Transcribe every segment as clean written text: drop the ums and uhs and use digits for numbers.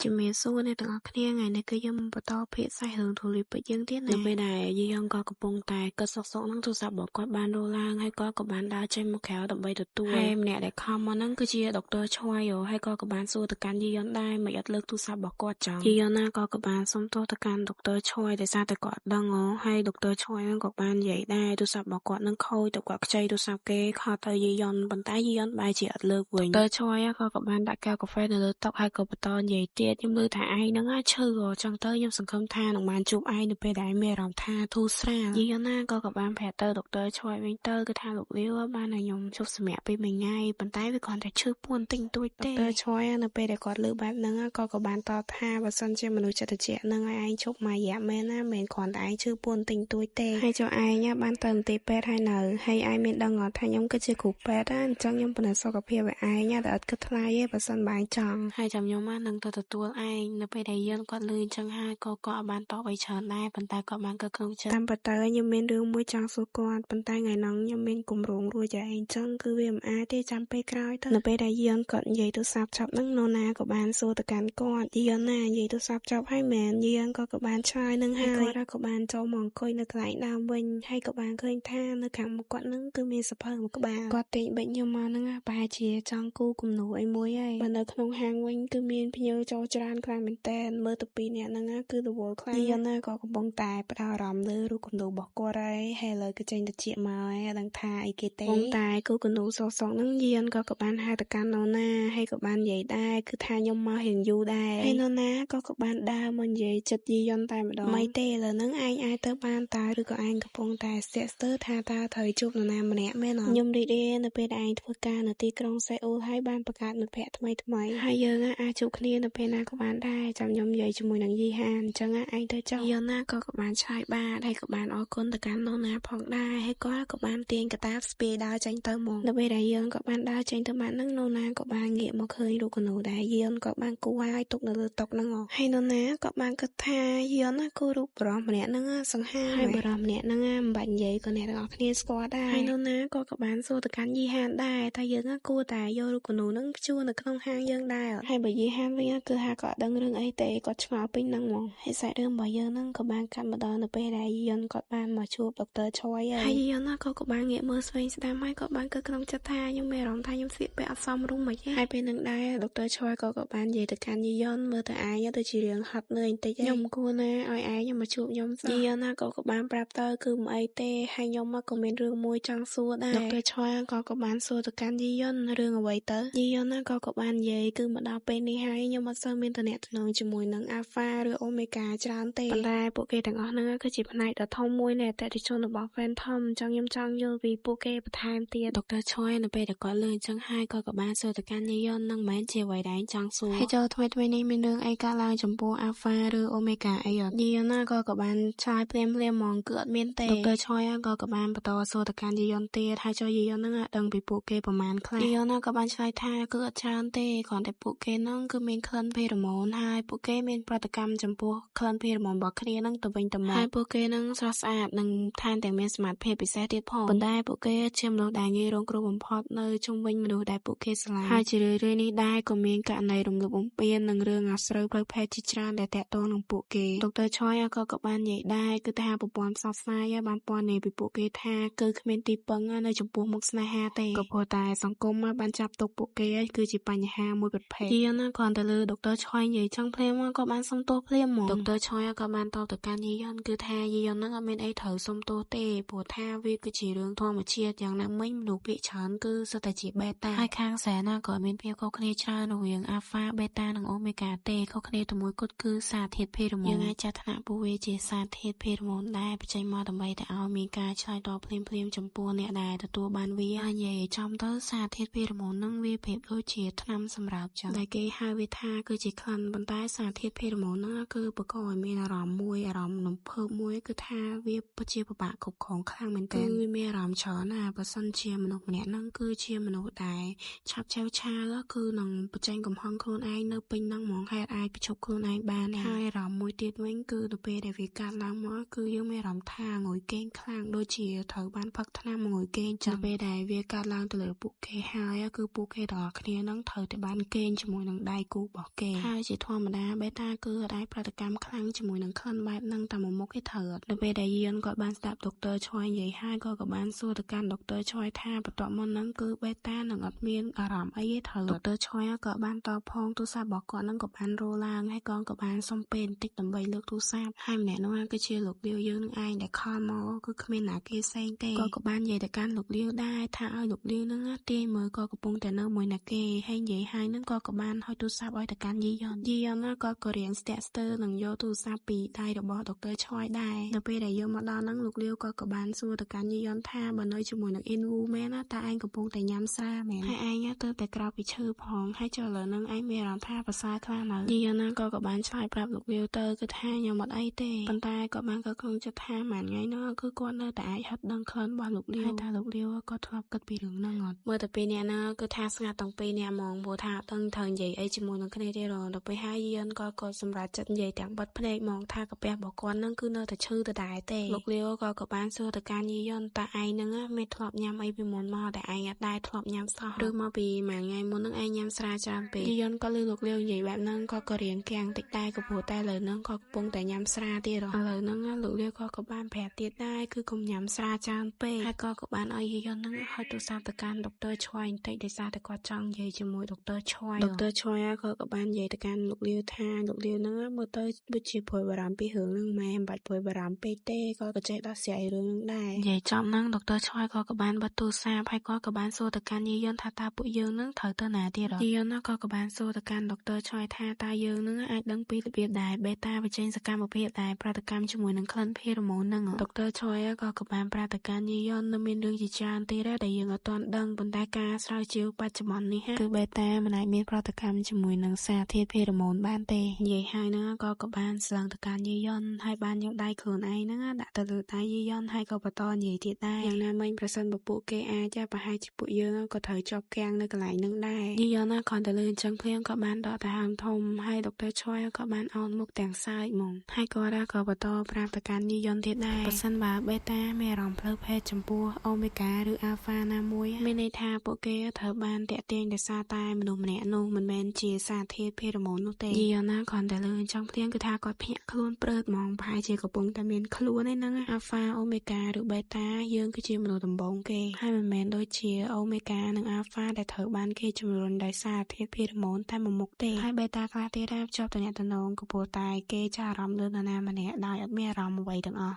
ជំរាបសួរអ្នកទាំងអស់គ្នាថ្ងៃនេះគឺយើងបន្តភាសារឿងទូលីពេចយើងទៀតណានៅពេលដែលយើងក៏កំពុងតែគិតសក់នឹងទូរស័ព្ទរបស់គាត់បានរស់ឡើងហើយក៏បានដើរចេញមកក្រៅដើម្បីទទួលហើយម្នាក់ដែលខំមកហ្នឹងគឺជាដុកទ័រឈ្វៃហើយក៏បានសួរទៅកាន់យាយដែរមិនអត់លើកទូរស័ព្ទរបស់គាត់ចង់យាយណាក៏បានសុំទោសទៅកាន់ដុកទ័រឈ្វៃដោយសារតែគាត់អត់ដឹងហើយដុកទ័រឈ្វៃហ្នឹងក៏បាននិយាយដែរទូរស័ព្ទរបស់គាត់នឹងខូចទៅគាត់ខ្ចីទូរស័ព្ទគេខលទៅយាយប៉ុន្តែយាយបែរជាអត់លើកវិញដុកទ័រឈ្វៃក៏បានដាក់កែវកាហ្វេនៅលើតុហើយក៏បន្តនិយាយទៀតខ្ញុំឮថាឯងហ្នឹងឈឺចឹងទៅខ្ញុំសង្ឃឹមថានឹងបានជួបឯងនៅពេលដែលឯងមានអារម្មណ៍ថាធូរស្រាលយាយណាក៏បានប្រាប់ទៅដុកទ័រឈ្វៃវិញទៅគឺថាលោកលាវបានឲ្យខ្ញុំជប់សម្រាប់ពេលមួយថ្ងៃប៉ុន្តែវាគ្រាន់តែឈឺពួនតិចតួចទេដុកទ័រឈ្វៃនៅពេលដែលគាត់លើបែបហ្នឹងក៏បានតបថាបើសិនជាមនុស្សចិត្តត្រជាក់ហ្នឹងឲ្យឯងជប់មួយរយៈមែនណាមិនគ្រាន់តែឯងឈឺពួនតិចតួចទេហើយចុះឯងបានទៅមន្ទីរពេទ្យហើយនៅហើយឯងមានដឹងថាខ្ញុំគឺជាគ្រូពេទ្យអញ្ចឹងខ្ញុំពិនិត្យសុខភាពឲ្យឯងតែអត់គិតថ្លៃទេបើសិនបើឯងចង់ហើយចាំខ្ញុំនឹងទៅទទួលឯងនៅពេលដែលយើងគាត់លឺអញ្ចឹងហើយក៏គាត់បានតបឲ្យច្រើនដែរប៉ុន្តែគាត់បានកើតក្នុងចិត្តតាមពិតទៅខ្ញុំមានរឿងមួយចង់សួរគាត់ប៉ុន្តែថ្ងៃហ្នឹងខ្ញុំមានគម្រោងរួចហើយអញ្ចឹងគឺវាមិនអាចទេចាំពេលក្រោយទៅនៅពេលដែលយើងគាត់និយាយទូរស័ព្ទចប់ហ្នឹងនរណាក៏បានសួរទៅកាន់គាត់យើងណានិយាយទូរស័ព្ទចប់ហើយមែនយើងក៏បានឆ្លើយនឹងហើយគាត់ក៏បានចូលមកអង្គុយនៅកន្លែងដើមវិញហើយក៏បានឃើញថានៅខាងមុខគាត់ហ្នឹងគឺមានសភៅមួយក្បាលគាត់ទិញបិចខ្ញុំមកហ្នឹងប្រហែលជាចង់គូគំនូរអីមួយហើយបើនៅក្នុងហាងវិញគឺមានភ្ញៀវចូលច្រើនខ្លាំងមែនតើមើលទៅពីអ្នកហ្នឹងគឺរវល់ខ្លាំងយើងណាក៏កំពុងតែផ្ដោតអារម្មណ៍លើរូបគំនូររបស់គាត់ហើយឥឡូវគឺចេញទៅជាមកហើយដឹងថាអីគេទេប៉ុន្តែគូគំនូរសក់ហ្នឹងយើងក៏បានហៅទៅកាន់នរណាហើយក៏បាននិយាយដែរគឺថាខ្ញុំមករៀងយូរដែរហើយនរណាក៏បានដើរមកនិយាយចិត្តយន្តតែម្ដងមិនទេឥឡូវហ្នឹងឯងអាចទៅបានតើឬក៏ឯងកំពុងតែស្ទាក់ស្ទើរថាតើត្រូវជួបនរណាម្នាក់មែនអត់ខ្ញុំរីករាយនៅពេលដែលឯងធ្វើការនៅទីក្រុងសេអ៊ូលហើយបានបង្កើតមិត្តភ័ក្តិថ្មីហើយយើងអាចជួបគ្នានៅពេលណាក៏បានដែរចាំខ្ញុំនិយាយជាមួយនឹងយីហានអញ្ចឹងឯងទៅចុះយើងណាក៏បានឆ្លើយបាទហើយក៏បានអរគុណទៅកាន់នរណាផងដែរហើយគាត់ក៏បានទាញកតាបស្ពាយដើរចេញទៅមកនៅពេលដែលយើងក៏បានដើរចេញទៅបាត់ហ្នឹងនរណាក៏បានងាកមកឃើញរូបគំនូរដែរយើងក៏បានគូឲ្យទុកនៅលើតុហ្នឹងហើយនរណាក៏បានគិតថាយើងណាគូរូបបរិសម្នាក់ហ្នឹងសង្ហាហើយបរិសម្នាក់ហ្នឹងមិនបាច់និយាយក៏អ្នកទាំងអស់គ្នាស្គាល់ដែរហើយនរណាក៏បានសួរទៅកាន់យីហានដែរថាយើងគួរតែយករូបគំនូរហ្នឹងជួលនៅក្នុងហាងយើងដែរហើយបើយីហានវិញគឺថាគាត់ដឹងរឿងអីទេគាត់ឆ្ងល់ពេញហ្នឹងហ្មងហើយសាច់រឿងរបស់យើងហ្នឹងក៏បានកាត់មកដល់នៅពេលដែលយីនគាត់បានមកជួបដុកទ័រឈ្វៃហើយយីនណាក៏បានងាកមើលស្វែងស្ដាំហើយក៏បានគិតក្នុងចិត្តថាខ្ញុំមានអារម្មណ៍ថាខ្ញុំស្លៀកពាក់អត់សមរម្យមិនហើយពេលហ្នឹងដែរដុកទ័រឈ្វៃក៏បាននិយាយទៅកាន់យីនមើលទៅឯងទៅជារឿងហត់នឿយបន្តិចខ្ញុំគួរណាឲ្យឯងមកជួបខ្ញុំសោះយីណាក៏បានប្រាប់ទៅគឺមិនអីទេហើយខ្ញុំក៏មានរឿងមួយចង់សួរដែរដុកទ័រឈ្វៃក៏បានសួរទៅកាន់យីនរឿងអ្វីទៅយីណាក៏បាននិយាយគឺមកដល់ពេលនេះហើយខ្ញុំអត់សូវមានតំណែងជាមួយនឹង Alpha ឬ Omega ច្រើនទេប៉ុន្តែពួកគេទាំងអស់ហ្នឹងគឺជាផ្នែកដ៏ធំមួយនៃអតិថិជនរបស់ Phantom អញ្ចឹងខ្ញុំចង់យល់ពីពួកគេបន្ថែមទៀតដុកទ័រឈ្វៃនៅពេលដែលគាត់លើអញ្ចឹងហើយក៏បានសួរទៅកាន់យីននឹងមិនមែនជាអ្វីដែលចង់សួរហើយចូលថ្មីនេះមានរឿងអីកើតឡើងចំពោះ Alpha ឬ Omega អីអត់យីណាក៏បានឆ្លើយភ្លាមហ្មងគឺអត់មានទេដុកទ័រឈ្វៃក៏បានបន្តសួរទៅកាន់យីនទៀតហើយចូលយីនហ្នឹងដឹងពីពួកគេប្រមាណខ្លះយីនក៏បានឆ្លើយថាគឺអត់ច្រើនទេគ្រាន់តែពួកគេហ្នឹងគឺមានក្លិនផេរ៉ូម៉ូនហើយពួកគេមានប្រតិកម្មចំពោះក្លិនផេរ៉ូម៉ូនរបស់គ្នាហ្នឹងទៅវិញទៅមកហើយពួកគេហ្នឹងស្រស់ស្អាតនិងថែមទាំងមានសមត្ថភាពពិសេសទៀតផងប៉ុន្តែពួកគេជាមនុស្សដែលងាយរងគ្រោះបំផុតនៅជុំវិញមនុស្សដែលពួកគេស្រឡាញ់ហើយជារឿយៗនេះដែរក៏មានករណីរំលោភបំពាននិងរឿងអាស្រូវផ្លូវភេទជាច្រើនដែលតាក់ទងនឹងពួកគេដុកទ័រឈ្វៃក៏បាននិយាយដែរគឺថាប្រព័ន្ធផ្សព្វផ្សាយបានព័ន្ធនាពីពួកគេថាគឺគ្មានទីពឹងនៅចំពោះមុខស្នេហាទេក៏ព្រោះតែសង្គមបានចាប់ទុកពួកគេគឺជាបញ្ហាមួយប្រភេទយីណាគ្រាន់តែលើដុកទ័រឈ្វៃនិយាយចឹងភ្លាមក៏បានសុំទោសភ្លាមហ្មងដុកទ័រឈ្វៃក៏បានតបទៅកាន់យីគឺថាយីហ្នឹងអត់មានអីត្រូវសុំទោសទេព្រោះថាវាគឺជារឿងធម្មជាតិយ៉ាងណាមិញមនុស្សភាគច្រើនគឺសុទ្ធតែជាបេតាហើយខាងសែនក៏មានភាពខុសគ្នាច្រើនរវាង Alpha Beta និង Omega ទេខុសគ្នាតែមួយគត់គឺសារធាតុផេរ៉ូម៉ូនយើងអាចចាត់ថ្នាក់ពួកវាជាសារធាតុផេរ៉ូម៉ូនដែលបញ្ចេញមកដើម្បីតែឲ្យមានការឆ្លើយតបភ្លាមចំពោះអ្នកដែលទទួលបានវាហើយនិយាយចំទៅសារធាតុផេរ៉ូម៉ូនហ្នឹងវាប្រៀបដូចជាថ្នាំសម្រាប់ចឹងដែលគេហៅវាថាគឺជាក្លិនប៉ុន្តែសារធាតុផេរ៉ូម៉ូនហ្នឹងគឺបង្កឲ្យមានអារម្មណ៍មួយអារម្មណ៍រំភើបមួយគឺថាវាពិតជាពិបាកគ្រប់គ្រងខ្លាំងមែនទែនគឺវាមានអារម្មណ៍ច្រើនណាបើសិនជាមនុស្សម្នាក់ហ្នឹងគឺជាមនុស្សដែលឆាប់ឆាវឆាលគឺនឹងបញ្ចេញកំហឹងខ្លួនឯងនៅពេញហ្នឹងហ្មងហើយអាចបញ្ឈប់ខ្លួនឯងបានហើយអារម្មណ៍មួយទៀតវិញគឺទៅពេលដែលវាកើតឡើងមកគឺយើងមានអារម្មណ៍ថាងុយគេងខ្លាំងដូចជាត្រូវបានផឹកថ្នាំងុយគេងចឹងពេលដែលវាកើតឡើងទៅលើពួកគេហើយគឺពួកគេទាំងអស់គ្នាហ្នឹងត្រូវតែបានគេងជាមួយនឹងដៃគូរបស់គេ ហើយជាធម្មតាបេតាគឺអត់អាចប្រតិកម្មខ្លាំងជាមួយនឹងក្លិនបែបហ្នឹងតែមួយមុខទេត្រូវនៅពេលដែលយានគាត់បានស្ដាប់ដុកទ័រឆ្វយនិយាយហើយក៏បានសួរទៅកាន់ដុកទ័រឆ្វយថាបន្ទាប់មកហ្នឹងគឺបេតានឹងអត់មានអារម្មណ៍អីទេត្រូវដុកទ័រឆ្វយក៏បានតបផងទូរស័ព្ទរបស់គាត់ហ្នឹងក៏បានរោឡើងហើយក៏បានសុំពេលបន្តិចដើម្បីលើកទូរស័ព្ទហើយម្នាក់នោះគឺជាលោកលាវយើងនឹងឯងដែលខលមកគឺគ្មានណាគេផ្សេងទេក៏បាននិយាយទៅកាន់លោកលាវដែរថាឲ្យលោកលាវហ្នឹងទាញមើលក៏កំពុងតែនៅមួយណាគេហើយនិយាយហើយហ្នឹងក៏បានហុចទូរស័ព្ទឲ្យទៅកាន់យីយ៉នក៏រៀងស្ទាក់ស្ទើរនឹងយកទូរស័ព្ទពីដៃរបស់ដុកទ័រឆ្វយដែរនៅពេលដែលយកមកដល់ហ្នឹងលោកលាវក៏បានសួរទៅកាន់យីយ៉នថាបើនៅជាមួយនឹងអ៊ីនវូមែនណាតើឯងកំពុងតែញ៉ាំស្រាមែនហើយឯងទៅតែក្រោកពីឈើផងហើយចុះឥឡូវហ្នឹងឯងមានអារម្មណ៍ថាប្រសើរខ្លាំងណាស់យីយ៉នក៏បានឆ្លើយប្រាប់លោកលាវទៅគឺថាខ្ញុំអត់អីទេប៉ុន្តែក៏បានក៏ក្នុងចិត្តថាមួយថ្ងៃនោះគឺគាត់នៅតែអាចហិតដឹងក្លិនរបស់លោកលាវហើយថាលោកលាវក៏ធ្លាប់គិតពីរឿងហ្នឹងអត់មើលទៅពីអ្នកណាគឺថាស្ងាត់ទាំងពីរអ្នកហ្មងព្រោះថាអត់ដឹងត្រូវនិយាយអីជាមួយនឹងគ្នាទេដល់ពេលហើយយីយ៉នក៏សម្រាប់ចិត្តនិយាយទាំងបិទភ្នែកហ្មងថាកាពះរបស់គាត់ហ្នឹងគឺនៅតែឈឺដដែលទេលោកលាវក៏បានសួរទៅកាន់យីយ៉នតើឯងហ្នឹងមានធ្លាប់ញ៉ាំអីពីមុនមកតែឯងអត់ដែរធ្លាប់ញ៉ាំសោះឬមកពីមួយថ្ងៃមុនហ្នឹងឯងញ៉ាំស្រាច្រើនពេកយីយ៉នក៏លឺលោកលាវនិយាយបែបហ្នឹងក៏រៀងគាំងតិចដែរក៏ព្រោះតែឥឡូវហ្នឹងក៏កំពុងតែញ៉ាំស្រាទៀតឥឡូវហ្នឹងលោកលាវក៏បានប្រាប់ទៀតដែរគឺកុំញ៉ាំស្រាច្រើនពេកហើយក៏បានឲ្យយីយ៉នហ្នឹងហុចទូរស័ព្ទទៅកាន់ដុកទ័រឆ្វយបន្តិចដោយសារតែគាត់ចង់និយាយជាមួយដុកទ័រឆ្វយក៏បាននិយាយទៅកាន់លោកលាវថាលោកលាវហ្នឹងមើលទៅដូចជាព្រួយបារម្ភពីរឿងហ្នឹងម៉ែមិនបាច់ព្រួយបារម្ភពេកទេក៏ចេះដោះស្រាយរឿងហ្នឹងដែរនិយាយចំហ្នឹងដុកទ័រឆ្វយក៏បានបិទទូរស័ព្ទហើយក៏បានសួរទៅកាន់យីយ៉នថាតើពួកយើងហ្នឹងត្រូវទៅណាទៀតយីយ៉នក៏បានសួរទៅកាន់ដុកទ័រឆ្វយថាតើយើងហ្នឹងអាចដឹងពីរបៀបដែលបេតាបញ្ចេញសកម្មភាពដែលប្រតិកម្មជាមួយនឹងក្លិនផេរ៉ូម៉ូនហ្នឹងដុកទ័រឆ្វយក៏បានប្រាប់ទៅកាន់យីយ៉ននៅមានរឿងជាច្រើនទៀតដែលយើងអត់ទាន់ដឹងប៉ុន្តែការស្រាវជ្រាវបច្ចុប្បន្ននេះគឺបេតាមិនអាចមានប្រតិកម្មជាមួយនឹងសារធាតុផេរ៉ូម៉ូនបានទេនិយាយហើយហ្នឹងក៏បានស្លឹងទៅកាន់យីយ៉នហើយបានយកដៃខ្លួនឯងហ្នឹងដាក់ទៅលើដៃយីយ៉នហើយក៏បន្តនិយាយទៀតដែរយ៉ាងណាមិញប្រសិនបើពួកគេអាចប្រហែលជាពួកយើងក៏ត្រូវជាប់គាំងនៅកន្លែងហ្នឹងដែរយីយ៉នគ្រាន់តែលឺអញ្ចឹងភ្លាមក៏បានដកដង្ហើមធំហើយដុកទ័រឆ្វយក៏បានអោនមុខទាំងសើចហ្មងហើយគាត់ក៏បន្តប្រាប់ទៅកាន់យីយ៉នទៀតដែរប្រសិនបើបេតាមានអារម្មណ៍ផ្លូវភេទចំពោះអូមេហ្គាឬអាល់ហ្វាណាមួយមានន័យថាពួកគេត្រូវបានតាក់ទាញដោយសារតែមនុស្សម្នាក់នោះមិនមែនជាសារធាតុផេរ៉ូម៉ូននោះទេយីយ៉នគ្រាន់តែលឺអញ្ចឹងភ្លាមគឺថាគាត់ភ្ញាក់ខ្លួនព្រឺតហ្មងប្រហែលជាកំពុងតែមានខ្លួនឯហ្នឹងអាល់ហ្វាអូមេហ្គាឬបេតាយើងគឺជាមនុស្សដំបូងគេហើយមិនមែនដូចជាអូមេហ្គានិងអាល់ហ្វាដែលត្រូវបានគេជំរុញដោយសារធាតុផេរ៉ូម៉ូនតែមួយមុខទេហើយបេតាខ្លះទៀតជាប់តំណែងក៏ព្រោះតែគេចាអារម្មណ៍លើនរណាម្នាក់ដោយអត់មានអារម្មណ៍អ្វីទាំងអស់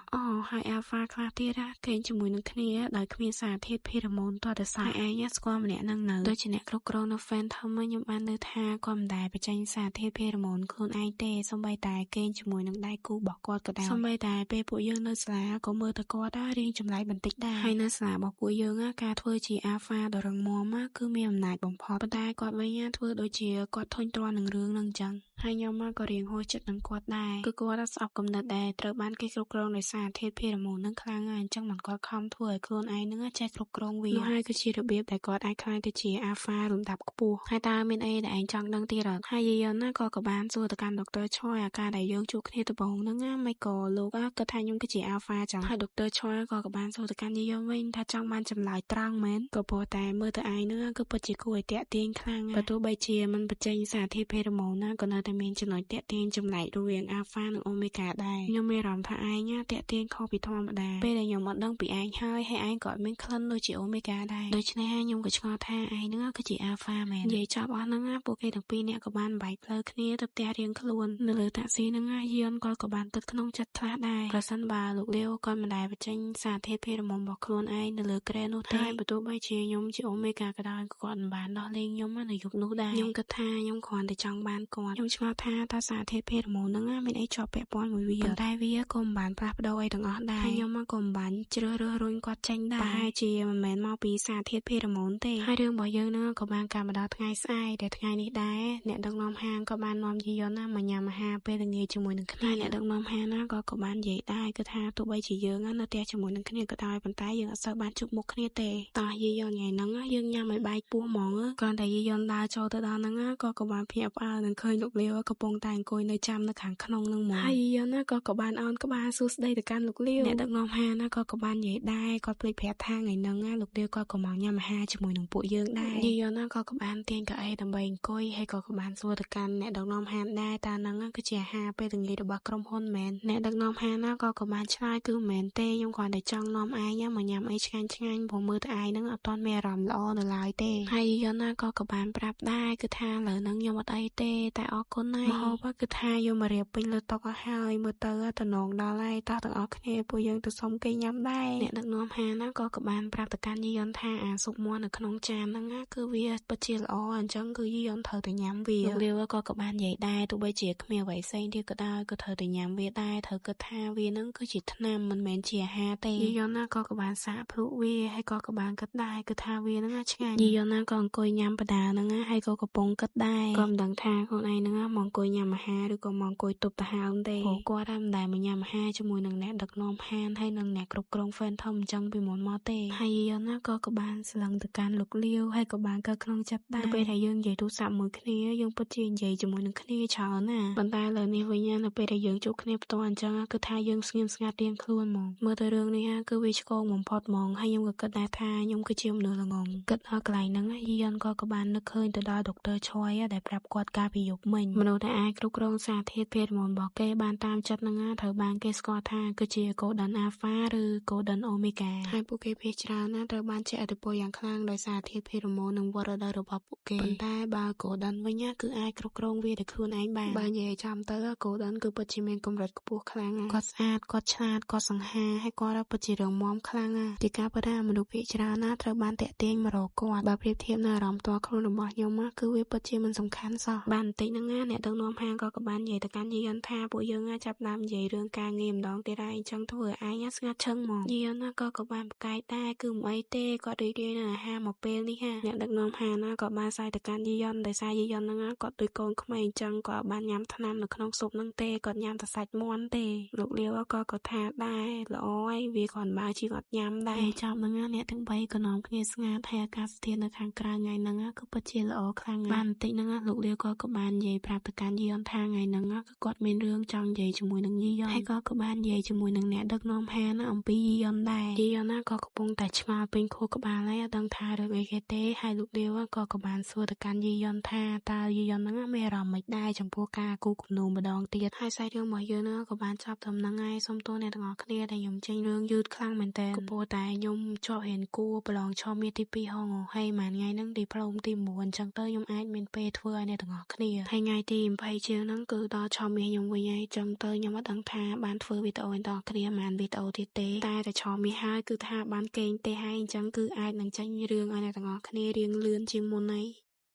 ហើយអាល់ហ្វាខ្លះទៀតគេជាមួយនឹងគ្នាដោយគ្មានសារធាតុផេរ៉ូម៉ូនតតែសារឯងស្គាល់ម្នាក់នឹងនៅដូចជាអ្នកគ្រប់គ្រងនៅ Phantom ខ្ញុំបានលើថាគាត់មិនដែលបញ្ចេញសារធាតុផេរ៉ូម៉ូនខ្លួនឯងទេសូម្បីតែគេជាមួយនឹងដៃគូរបស់គាត់ក៏ដោយសូម្បីតែពេលពួកយើងនៅសាលាក៏មើលទៅគាត់រៀងចម្លែកបន្តិចដែរហើយនៅសាលារបស់ពួកយើងការធ្វើជាអាល់ហ្វាដ៏រឹងមាំគឺមានអំណាចបំផុតប៉ុន្តែគាត់វិញធ្វើដូចជាគាត់ធុញទ្រាន់នឹងរឿងហ្នឹងអញ្ចឹងហើយខ្ញុំក៏រៀងហួសចិត្តនឹងគាត់ដែរគឺគាត់ស្អប់គំនិតដែលត្រូវបានគេគ្រប់គ្រងដោយសារធាតុផេរ៉ូម៉ូនហ្នឹងខ្លាំងហើយអញ្ចឹងមិនគាត់ខំធ្វើឲ្យខ្លួនឯងហ្នឹងចេះគ្រប់គ្រងវានោះហើយគឺជារបៀបដែលគាត់អាចខ្លាយទៅជាអាល់ហ្វារំដាប់ខ្ពស់ហើយតើមានអីដែលឯងចង់ដឹងទៀតអត់ហើយយីយ៉នក៏បានសួរទៅកាន់ដុកទ័រឆ្វយអាការដែលយើងជួបគ្នាដំបូងហ្នឹងមិនក៏លោកគាត់ថាខ្ញុំគឺជាអាល់ហ្វាចឹងហើយដុកទ័រឆ្វយក៏បានសួរទៅកាន់យីយ៉នវិញថាចង់បានចម្លើយត្រង់មែនក៏ព្រោះតែមើលទៅឯងហ្នឹងគឺពិតជាគួរឲ្យតាក់ទាញខ្លាំងបើទោះបីជាមិនបញ្ចេញសារធាតុផេរ៉ូម៉ូនក៏នៅតែមានចំណុចតាក់ទាញចម្លែករវាងអាល់ហ្វានិងអូមេហ្គាដែរខ្ញុំមានអារម្មណ៍ថាឯងតាក់ទាញខុសពីធម្មតាពេលដែលខ្ញុំអត់ដឹងពីឯងហើយឯងក៏អត់មានក្លិនដូចជាអូមេហ្គាដែរដូច្នេះខ្ញុំក៏ឆ្ងល់ថាឯងហ្នឹងគឺជាអាល់ហ្វាមែននិយាយចប់អស់ហ្នឹងពួកគេទាំងពីរនាក់ក៏បានបែកផ្លូវគ្នាទៅផ្ទះរៀងខ្លួននៅលើតាក់ស៊ីហ្នឹងយីយ៉នក៏បានគិតក្នុងចិត្តខ្លះដែរប្រសិនបើលោកលាវគាត់មិនដែលបញ្ចេញសារធាតុផេរ៉ូម៉ូនរបស់ខ្លួនឯងនៅលើក្រែនោះទេបើទោះបីជាខ្ញុំជាអូមេហ្គាក៏ដោយគាត់មិនបានដោះលែងខ្ញុំនៅយុគនោះដែរខ្ញុំគិតថាខ្ញុំគ្រាន់តែចង់បានគាត់ខ្ញុំឆ្ងល់ថាតើសារធាតុផេរ៉ូម៉ូនហ្នឹងមានអីជាប់ពាក់ព័ន្ធមួយវាប៉ុន្តែវាក៏មិនបានផ្លាស់ប្ដូរអីទាំងអស់ដែរហើយខ្ញុំក៏មិនបានជ្រើសរើសរុញគាត់ចេញដែរប្រហែលជាមិនមែនមកពីសារធាតុផេរ៉ូម៉ូនទេហើយរឿងរបស់យើងហ្នឹងក៏បានកើតមកដល់ថ្ងៃស្អែកតែថ្ងៃនេះដែរអ្នកដឹកនាំហាងក៏បាននាំយីយ៉នមកញ៉ាំអាហារពេលល្ងាចជាមួយនឹងគ្នាអ្នកដឹកនាំហាងក៏បាននិយាយដែរគឺថាទោះបីជាយើងនៅផ្ទះជាមួយនឹងគ្នាក៏ដោយប៉ុន្តែយើងអត់សូវបានជួបមុខគ្នាទេតោះយីយ៉នថ្ងៃហ្នឹងយើងញ៉ាំឲ្យបែកពោះហ្មងគ្រាន់តែយីយ៉នដើរចូលទៅដល់ហ្នឹងក៏បានភ្ញាក់ផ្អើលនឹងឃើញលោកលាវ លាវកំពុងតែអង្គុយនៅចាំនៅខាងក្នុងនឹងហ្មងហើយយើងណាក៏បានអោនក្បាលសួស្ដីទៅកាន់លោកលាវអ្នកដឹកនាំហាណាក៏បាននិយាយដែរគាត់ភ្លេចប្រាប់ថាថ្ងៃហ្នឹងណាលោកលាវក៏មកញ៉ាំអាហារជាមួយនឹងពួកយើងដែរយើងណាក៏បានទាញកៅអីដើម្បីអង្គុយហើយក៏បានសួរទៅកាន់អ្នកដឹកនាំហាដែរតើហ្នឹងគឺជាអាហារពេលល្ងាចរបស់ក្រុមហ៊ុនមែនអ្នកដឹកនាំហាណាក៏បានឆ្លើយគឺមែនទេខ្ញុំគ្រាន់តែចង់នាំឯងមកញ៉ាំអីឆ្ងាញ់ព្រោះមើលទៅឯងហ្នឹងអត់ទាន់មានអារម្មណ៍ល្អនៅឡើយទេហើយយើងណាក៏បានប្រាប់ដែរគឺថាឥឡូវហ្នឹងខ្ញុំអត់អីទេតែអរគុណណាស់ម្ហូបគឺថាយកមករៀបពេញលើតុអស់ហើយមើលទៅតំណងដល់ហើយតោះទាំងអស់គ្នាពួកយើងទៅសុំគេញ៉ាំដែរអ្នកដឹកនាំហាណាក៏បានប្រាប់ទៅកាន់យីយ៉នថាអាស៊ុបមាន់នៅក្នុងចានហ្នឹងគឺវាពិតជាល្អអញ្ចឹងគឺយីយ៉នត្រូវតែញ៉ាំវាលោកលាវក៏បាននិយាយដែរទោះបីជាគ្មានអ្វីផ្សេងទៀតក៏ដោយក៏ត្រូវតែញ៉ាំវាដែរត្រូវគិតថាវាហ្នឹងគឺជាថ្នាំមិនមែនជាអាហារទេយីយ៉នណាក៏បានសាកភ្លក់វាហើយក៏បានគិតដែរគឺថាវាហ្នឹងឆ្ងាញ់យីយ៉នណាក៏អង្គុយញ៉ាំបដាហ្នឹងហើយក៏កំពុងគិតដែរក៏មិនដឹងថាខ្លួនឯងហ្នឹងមកអង្គុយញ៉ាំអាហារឬក៏មកអង្គុយទប់ទៅហើមទេព្រោះគាត់មិនដែលមកញ៉ាំអាហារជាមួយនឹងអ្នកដឹកនាំហានហើយនឹងអ្នកគ្រប់គ្រង fan ធំអញ្ចឹងពីមុនមកទេហើយយីយ៉នណាក៏បានស្លឹងទៅកាន់លោកលាវហើយក៏បានកើតក្នុងចិត្តដែរពេលដែលយើងនិយាយទូរស័ព្ទមួយគ្នាយើងពិតជានិយាយជាមួយនឹងគ្នាច្រើនណាប៉ុន្តែឥឡូវនេះវិញនៅពេលដែលយើងជួបគ្នាផ្ទាល់អញ្ចឹងគឺថាយើងស្ងៀមស្ងាត់រៀងខ្លួនហ្មងមើលទៅរឿងនេះគឺវាឆ្កងបំផុតហ្មងហើយខ្ញុំក៏គិតដែរថាខ្ញុំគឺជាមនុស្សល្ងងគិតដល់កន្លែងហ្នឹងយីយ៉នក៏បាននឹកឃើញទៅដល់ដុកទ័រឆយដែលប្រាប់គាត់កាលពីយប់មិញមនុស្សដែលអាចគ្រប់គ្រងសារធាតុភេទhormoneរបស់គេបានតាមចិត្តហ្នឹងត្រូវបានគេស្គាល់ថាគឺជា Golden Alpha ឬ Golden Omega ហើយពួកគេភាគច្រើនត្រូវបានជះឥទ្ធិពលយ៉ាងខ្លាំងដោយសារធាតុភេទ hormone និងវដ្តរដូវរបស់ពួកគេប៉ុន្តែបើ Golden វិញគឺអាចគ្រប់គ្រងវាដោយខ្លួនឯងបានបើនិយាយចំទៅ Golden គឺពិតជាមានកម្រិតខ្ពស់ខ្លាំងគាត់ស្អាតគាត់ឆ្លាតគាត់សង្ហាហើយគាត់ពិតជារឹងមាំខ្លាំងជាការពិតមនុស្សភាគច្រើនត្រូវបានតាក់ទាញមករកគាត់បើប្រៀបធៀបនៅអារម្មណ៍ផ្ទាល់ខ្លួនរបស់ខ្ញុំគឺវាពិតជាមិនសំខាន់សោះបានបន្តិចហ្នឹងអ្នកដឹកនាំហាងក៏បាននិយាយទៅកាន់យីយ៉នថាពួកយើងចាប់ដើមនិយាយរឿងការងារម្ដងទៀតហើយអញ្ចឹងធ្វើឲ្យឯងស្ងាត់ឈឹងហ្មងយីយ៉នក៏បានប្រកែកដែរគឺមិនអីទេគាត់រីករាយនឹងអាហារមកពេលនេះអ្នកដឹកនាំហាងក៏បានសាយទៅកាន់យីយ៉នដោយសារយីយ៉នហ្នឹងគាត់ដូចកូនក្មេងអញ្ចឹងគាត់បានញ៉ាំថ្នាំនៅក្នុងស៊ុបហ្នឹងទេគាត់ញ៉ាំតែសាច់មាន់ទេលោកលាវក៏ថាដែរល្អហើយវាគ្រាន់បើជាគាត់ញ៉ាំដែរចាប់ហ្នឹងអ្នកទាំង3ក៏នាំគ្នាស្ងាត់ហើយអាកាសធាតុនៅខាងក្រៅថ្ងៃហ្នឹងក៏ពិតជាល្អខ្លាំងបានបន្តិចហ្នឹងលោកលាវក៏បាននិយាយប្រាប់ទៅកាន់យីយ៉នថាថ្ងៃហ្នឹងគឺគាត់មានរឿងចង់និយាយជាមួយនឹងយីយ៉នហើយក៏បាននិយាយជាមួយនឹងអ្នកដឹកនាំហានអំពីយីយ៉នដែរយីយ៉នក៏កំពុងតែឆ្ងល់ពេញខួរក្បាលហើយអត់ដឹងថារឿងអីគេទេហើយលោកលាវក៏បានសួរទៅកាន់យីយ៉នថាតើយីយ៉នហ្នឹងមានអារម្មណ៍មិនដែរចំពោះការគូគំនូម្ដងទៀតហើយសាច់រឿងរបស់យើងក៏បានចប់ត្រឹមហ្នឹងហើយសូមទោសអ្នកទាំងអស់គ្នាដែលខ្ញុំចេញរឿងយឺតខ្លាំងមែនតើក៏ព្រោះតែខ្ញុំជាប់រៀនគួរប្រឡងឆមាសទី2ហងហើយមួយថ្ងៃហ្នឹងឌីប្លូមទី9អញ្ចឹងទៅខ្ញុំអាចមានពេលធ្វើឲ្យអ្នកទាំងអស់គ្នាហើយថ្ងៃទី20ជាងហ្នឹងគឺដល់ឆមាសខ្ញុំវិញហើយអញ្ចឹងទៅខ្ញុំអត់ដឹងថាបានធ្វើវីដេអូឲ្យអ្នកទាំងអស់គ្នាបានវីដេអូទៀតទេតែឆមាសហើយគឺថាបានគេងទេហើយអញ្ចឹងគឺអាចនឹងចេញរឿងឲ្យអ្នកទាំងអស់គ្នារៀងលឿនជាងមុនហើយ